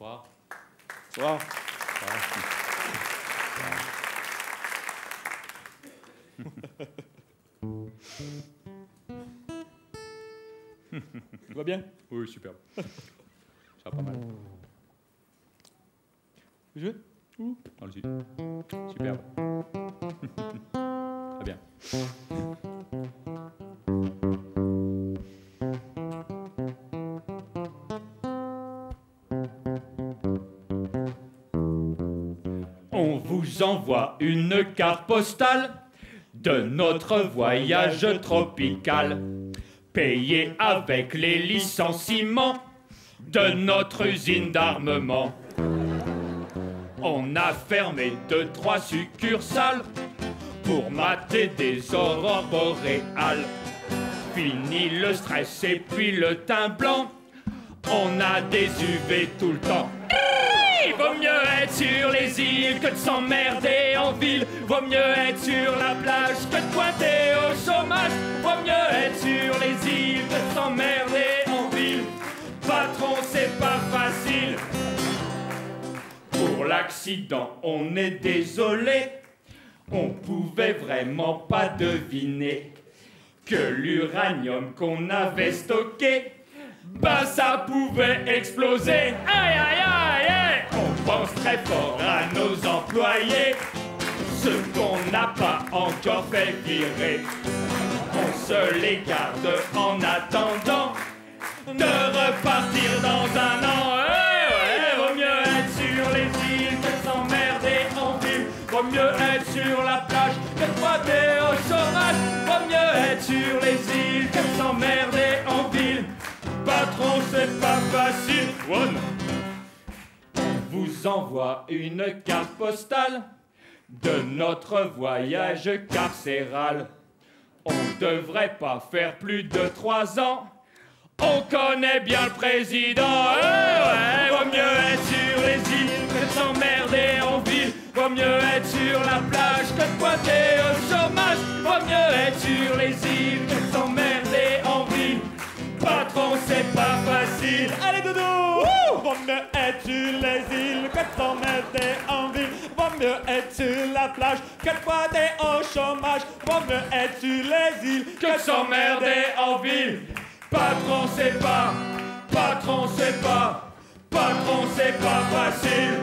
Bonsoir. Bonsoir. Tout va bien? Oui, superbe. Ça va pas mal. Vous jouez? Où? Dans le sud. Superbe. Très bien. On vous envoie une carte postale de notre voyage tropical, payé avec les licenciements de notre usine d'armement. On a fermé 2-3 succursales pour mater des aurores boréales. Fini le stress et puis le teint blanc, on a des UV tout le temps. Il vaut mieux être sur les îles que de s'emmerder en ville. Vaut mieux être sur la plage que de pointer au chômage. Vaut mieux être sur les îles que de s'emmerder en ville. Patron, c'est pas facile. Pour l'accident, on est désolé. On pouvait vraiment pas deviner que l'uranium qu'on avait stocké, bah ça pouvait exploser. Aïe aïe aïe aïe. On pense très fort à nos employés, ceux qu'on n'a pas encore fait virer. On se les garde en attendant de repartir dans un an. Vaut mieux être sur les îles que de s'emmerder en ville. Vaut mieux être sur la plage que de pointer au chômage. Vaut mieux être sur les îles que de s'emmerder en ville. Patron, c'est pas facile. One. On vous envoie une carte postale de notre voyage carcéral. On devrait pas faire plus de 3 ans. On connaît bien le président. Vaut mieux être sur les îles que de s'emmerder en ville. Vaut mieux être sur la plage que de pointer au chômage. Vaut mieux être sur les îles que de s'emmerder en ville. Patron, c'est pas facile. Allez, doudou! Vaut mieux être sur les îles que de s'emmerder en ville. Vaut mieux être sur la plage que de pointer au chômage. Vaut mieux être sur les îles Que de s'emmerder en ville. Patron, c'est pas facile.